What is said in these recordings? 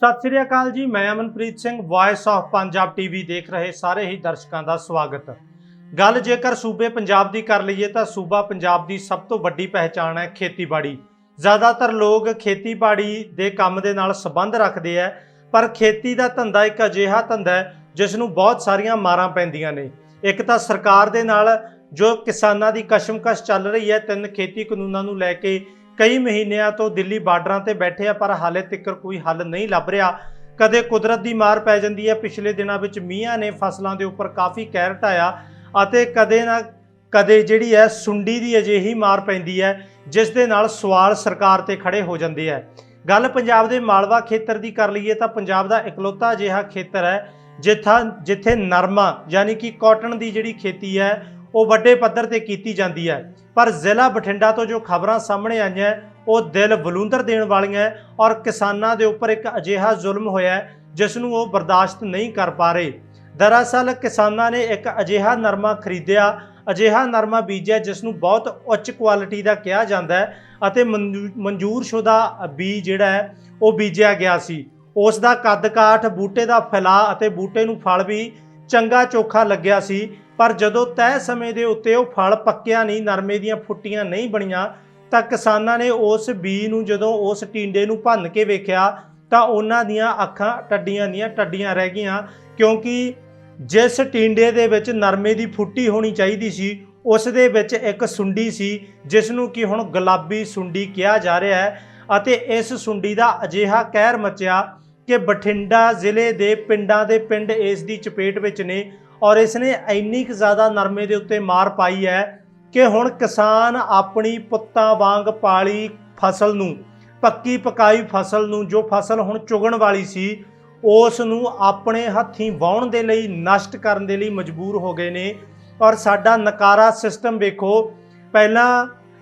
सत श्री अकाल जी। मैं Amanpreet Singh voice of Punjab TV देख रहे सारे ही दर्शकों का स्वागत। गल जेकर सूबे पंजाब की कर लीए तो सूबा पंजाब की सब तो वड्डी पहचान है खेतीबाड़ी। ज़्यादातर लोग खेतीबाड़ी के काम के नाल संबंध रखते हैं, पर खेती का धंधा एक अजिहा धंधा है जिसनों बहुत सारिया मारां पैंदियां ने। एक तो सरकार के नाल जो किसानों की कशमकश चल रही है, 3 खेती कानूनों को लैके कई महीनों तो दिल्ली बार्डर से बैठे आ, पर हाले तक कोई हल नहीं लभ रहा। कदे कुदरत की मार पै जाती है, पिछले दिनों में मीह ने फसलों के उपर काफ़ी कहर ढाया, कदे ना कदे जिहड़ी है सुंडी की अजिही मार पैंदी है जिस दे नाल सवाल सरकार ते खड़े हो जाते हैं। गल पंजाब के मालवा खेत्र की कर लीए तो पंजाब का इकलौता अजिहा खेत्र है जिथे नरमा यानी कि कॉटन की जिहड़ी खेती है वो वड्डे पद्धर ते कीती जाती है। पर जिला बठिंडा तो जो खबरां सामने आई हैं वो दिल वलूंदर देण वालियां है और किसानों के उपर एक अजिहा जुल्म होया जिसनों वो बर्दाश्त नहीं कर पा रहे। दरअसल किसानों ने एक अजिहा नरमा खरीदिया, अजिहा नरमा बीजिया जिसनों बहुत उच्च क्वालिटी का कहा जाता है अते मंजूरशुदा बीज जिहड़ा है वो बीजिया गया सी। उसका कद काठ, बूटे का फैला अते बूटे नूं फल भी चंगा चोखा लग्या सी, पर जदों तय समय के उत्ते वो फल पक्या नहीं, नरमे दीयां फुट्टियां नहीं बणियां, तो किसानों ने उस बीज नूं जदों उस टींडे नूं भन्न के वेख्या तो उन्हां दीयां अखां टड्डियां दीयां टड्डियां रह गईयां, क्योंकि जिस टींडे दे विच नरमे की फुट्टी होनी चाहिए सी उस दे विच एक सुंडी सी जिसनों कि हुण गुलाबी सुंडी कहा जा रहा है। अते इस सुंडी का अजिहा कहर मचिया कि बठिंडा जिले के पिंडां दे पिंड इसकी चपेट विच ने और इसने इन्नी क ज़्यादा नरमे के उत्ते मार पाई है कि हुण किसान अपनी पुत्तां वांग पाली फसल नूं, पक्की पकाई फसल नूं, जो फसल हुण चुगण वाली सी उस नूं अपने हत्थीं वाहण दे लई, नष्ट करन दे लई मजबूर हो गए ने। और साडा नकारा सिस्टम वेखो, पहलां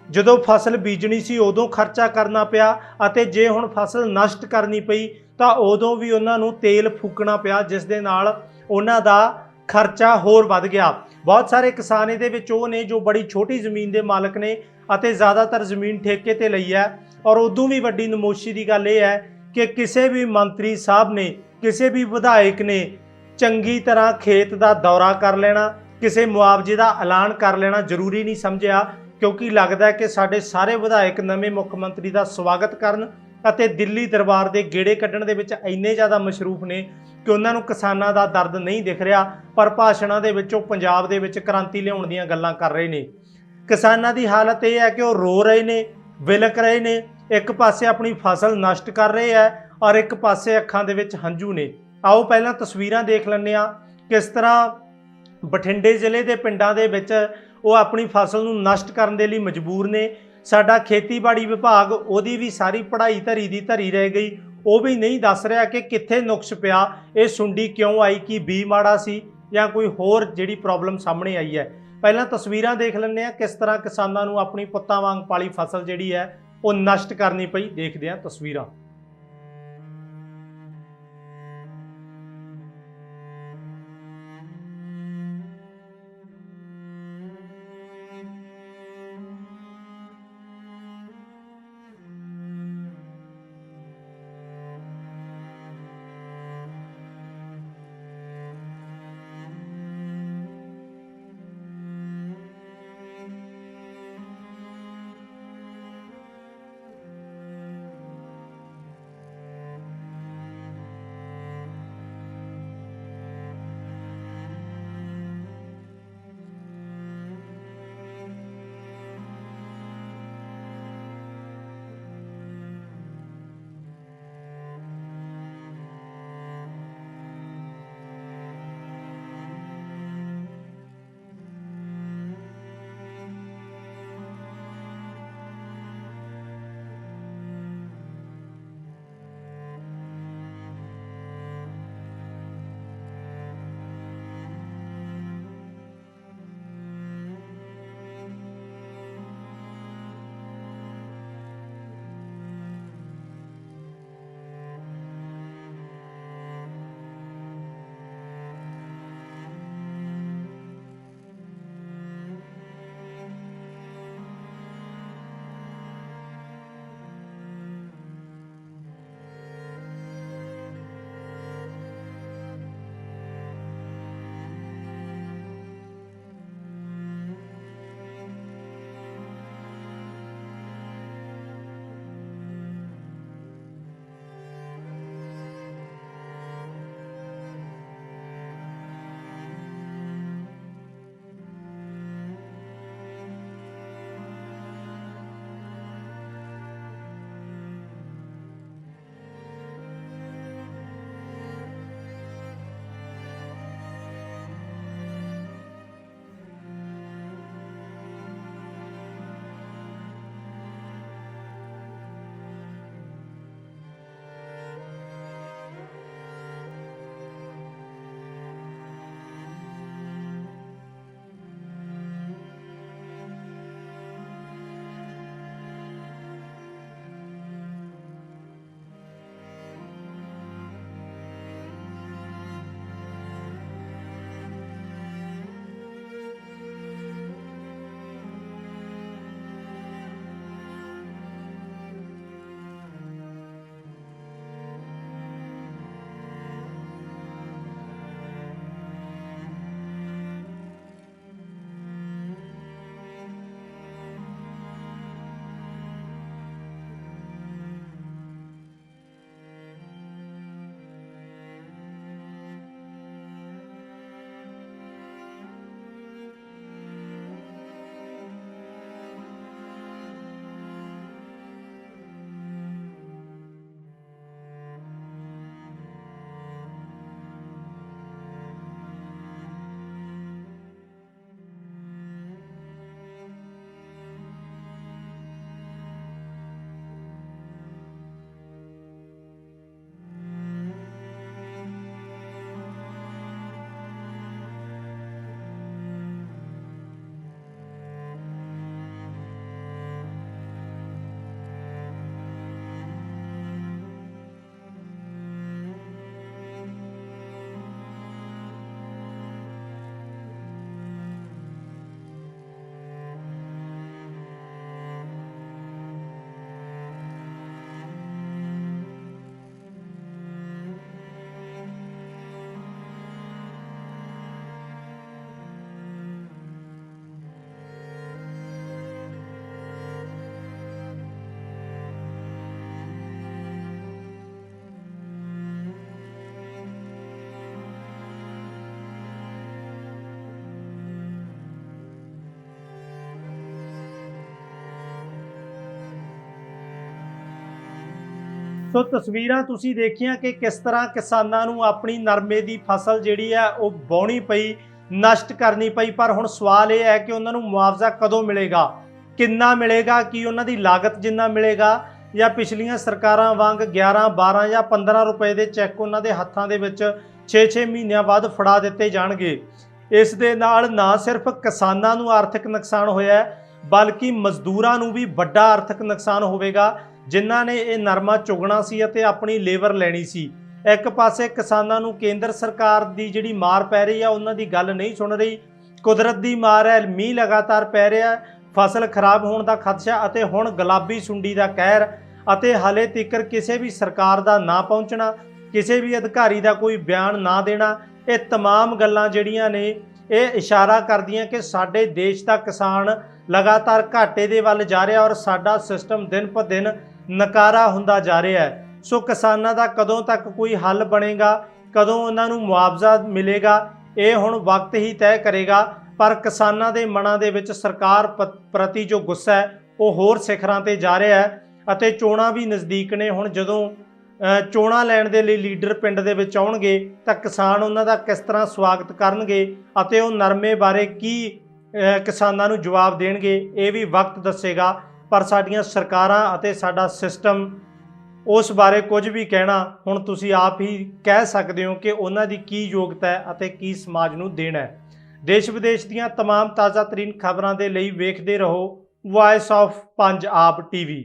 जदों फसल बीजनी सी उदों खर्चा करना पिया अते जे हुण फसल नष्ट करनी पई तो उदों भी उन्हां नूं तेल फूकना पिया, जिस दे नाल उन्हां दा खर्चा होर वध गया। बहुत सारे किसान इहदे विच ओह ने जो बड़ी छोटी जमीन के मालक ने अते ज़्यादातर जमीन ठेके ते लई है। और उदों भी वड्डी नमोशी की गल यह है कि किसी भी मंत्री साहब ने, किसी भी विधायक ने चंगी तरह खेत का दौरा कर लेना, किसी मुआवजे का ऐलान कर लेना जरूरी नहीं समझिया, क्योंकि लगता है कि साडे सारे विधायक नवे मुख्यमंत्री का स्वागत करन अते दिल्ली दरबार के गेड़े कड्ढण दे विच इन्ने ज़्यादा मशरूफ ने कि उन्होंने किसानों का दर्द नहीं दिख रहा, पर भाषणों के विचों पंजाब दे विच क्रांति लियाउण दीयां गल्लां कर रहे हैं। किसानों की हालत यह है कि वह रो रहे हैं, विलक रहे हैं, एक पासे अपनी फसल नष्ट कर रहे हैं और एक पासे अखां दे विच हंझू ने। आओ पहला तस्वीरां देख लैंदे आ किस तरह बठिंडे जिले के पिंडां दे विच वो अपनी फसल नूं नष्ट करन दे लई मजबूर ने। साडा खेतीबाड़ी विभाग उहदी भी सारी पढ़ाई धरी दी धरी रह गई, वो भी नहीं दस रहा कि कित्थे नुक्स पिया, ये सुंडी क्यों आई, कि बी माड़ा सी या कोई होर जिहड़ी प्रॉब्लम सामने आई है। पहलां तस्वीरां देख लैंदे आ किस तरह किसानों नूं अपनी पुत्तां वांग पाली फसल जिहड़ी है वो नष्ट करनी पई। देखदे आ तस्वीरां। ਸੋ ਤਸਵੀਰਾਂ ਤੁਸੀਂ ਦੇਖੀਆਂ ਕਿ ਕਿਸ ਤਰ੍ਹਾਂ ਕਿਸਾਨਾਂ ਨੂੰ ਆਪਣੀ ਨਰਮੇ ਦੀ ਫਸਲ ਜਿਹੜੀ ਹੈ ਉਹ ਵਾਹੁਣੀ ਪਈ, ਨਸ਼ਟ ਕਰਨੀ ਪਈ। ਪਰ ਹੁਣ ਸਵਾਲ ਇਹ ਹੈ ਕਿ ਉਹਨਾਂ ਨੂੰ ਮੁਆਵਜ਼ਾ ਕਦੋਂ ਮਿਲੇਗਾ, ਕਿੰਨਾ ਮਿਲੇਗਾ, ਕੀ ਉਹਨਾਂ ਦੀ ਲਾਗਤ ਜਿੰਨਾ ਮਿਲੇਗਾ ਜਾਂ ਪਿਛਲੀਆਂ ਸਰਕਾਰਾਂ ਵਾਂਗ 11, 12 ਜਾਂ 15 ਰੁਪਏ ਦੇ ਚੈੱਕ ਉਹਨਾਂ ਦੇ ਹੱਥਾਂ ਦੇ ਵਿੱਚ 6-6 ਮਹੀਨਿਆਂ ਬਾਅਦ ਫੜਾ ਦਿੱਤੇ ਜਾਣਗੇ। ਇਸ ਦੇ ਨਾਲ ਨਾ ਸਿਰਫ ਕਿਸਾਨਾਂ ਨੂੰ ਆਰਥਿਕ ਨੁਕਸਾਨ ਹੋਇਆ ਬਲਕਿ ਮਜ਼ਦੂਰਾਂ ਨੂੰ ਵੀ ਵੱਡਾ ਆਰਥਿਕ ਨੁਕਸਾਨ ਹੋਵੇਗਾ, ਜਿਨ੍ਹਾਂ ਨੇ ਇਹ ਨਰਮਾ ਚੁਗਣਾ ਸੀ ਅਤੇ ਆਪਣੀ ਲੇਬਰ ਲੈਣੀ ਸੀ। ਇੱਕ ਪਾਸੇ ਕਿਸਾਨਾਂ ਨੂੰ ਕੇਂਦਰ ਸਰਕਾਰ ਦੀ ਜਿਹੜੀ ਮਾਰ ਪੈ ਰਹੀ ਆ ਉਹਨਾਂ ਦੀ ਗੱਲ ਨਹੀਂ ਸੁਣ ਰਹੀ, ਕੁਦਰਤ ਦੀ ਮਾਰ ਹੈ, ਮੀਂਹ ਲਗਾਤਾਰ ਪੈ ਰਿਹਾ, ਫਸਲ ਖਰਾਬ ਹੋਣ ਦਾ ਖਦਸ਼ਾ ਅਤੇ ਹੁਣ ਗੁਲਾਬੀ ਸੁੰਡੀ ਦਾ ਕਹਿਰ ਅਤੇ ਹਾਲੇ ਤੀਕਰ ਕਿਸੇ ਵੀ ਸਰਕਾਰ ਦਾ ਨਾ ਪਹੁੰਚਣਾ, ਕਿਸੇ ਵੀ ਅਧਿਕਾਰੀ ਦਾ ਕੋਈ ਬਿਆਨ ਨਾ ਦੇਣਾ। ਇਹ तमाम ਗੱਲਾਂ ਜਿਹੜੀਆਂ ਨੇ ਇਹ ਇਸ਼ਾਰਾ ਕਰਦੀਆਂ ਕਿ ਸਾਡੇ ਦੇਸ਼ ਦਾ ਕਿਸਾਨ ਲਗਾਤਾਰ ਘਾਟੇ ਦੇ ਵੱਲ ਜਾ ਰਿਹਾ ਔਰ ਸਾਡਾ ਸਿਸਟਮ ਦਿਨ ਪਰ ਦਿਨ ਨਕਾਰਾ ਹੁੰਦਾ ਜਾ ਰਿਹਾ ਹੈ। ਸੋ ਕਿਸਾਨਾਂ ਦਾ ਕਦੋਂ ਤੱਕ ਕੋਈ ਹੱਲ ਬਣੇਗਾ, ਕਦੋਂ ਉਹਨਾਂ ਨੂੰ ਮੁਆਵਜ਼ਾ ਮਿਲੇਗਾ, ਇਹ ਹੁਣ ਵਕਤ ਹੀ ਤੈਅ ਕਰੇਗਾ। ਪਰ ਕਿਸਾਨਾਂ ਦੇ ਮਨਾਂ ਦੇ ਵਿੱਚ ਸਰਕਾਰ ਪ੍ਰਤੀ ਜੋ ਗੁੱਸਾ ਹੈ ਉਹ ਹੋਰ ਸਿਖਰਾਂ ਤੇ ਜਾ ਰਿਹਾ ਹੈ ਅਤੇ ਚੋਣਾਂ ਵੀ ਨਜ਼ਦੀਕ ਨੇ। ਹੁਣ ਜਦੋਂ ਚੋਣਾਂ ਲੈਣ ਦੇ ਲਈ ਲੀਡਰ ਪਿੰਡ ਦੇ ਵਿੱਚ ਆਉਣਗੇ ਤਾਂ ਕਿਸਾਨ ਉਹਨਾਂ ਦਾ ਕਿਸ ਤਰ੍ਹਾਂ ਸਵਾਗਤ ਕਰਨਗੇ ਅਤੇ ਉਹ ਨਰਮੇ ਬਾਰੇ ਕੀ ਕਿਸਾਨਾਂ ਨੂੰ ਜਵਾਬ ਦੇਣਗੇ, ਇਹ ਵੀ ਵਕਤ ਦੱਸੇਗਾ। ਪਰ ਸਾਡੀਆਂ ਸਰਕਾਰਾਂ ਅਤੇ ਸਾਡਾ ਸਿਸਟਮ ਉਸ ਬਾਰੇ ਕੁਝ ਵੀ ਕਹਿਣਾ ਹੁਣ ਤੁਸੀਂ ਆਪ ਹੀ ਕਹਿ ਸਕਦੇ ਹੋ ਕਿ ਉਹਨਾਂ ਦੀ ਕੀ ਯੋਗਤਾ ਹੈ ਅਤੇ ਕੀ ਸਮਾਜ ਨੂੰ ਦੇਣਾ ਹੈ। ਦੇਸ਼ ਵਿਦੇਸ਼ ਦੀਆਂ तमाम ਤਾਜ਼ਾ ਤਰੀਨ ਖਬਰਾਂ ਦੇ ਲਈ ਵੇਖਦੇ ਰਹੋ ਵਾਇਸ ਆਫ ਪੰਜਾਬ ਟੀਵੀ।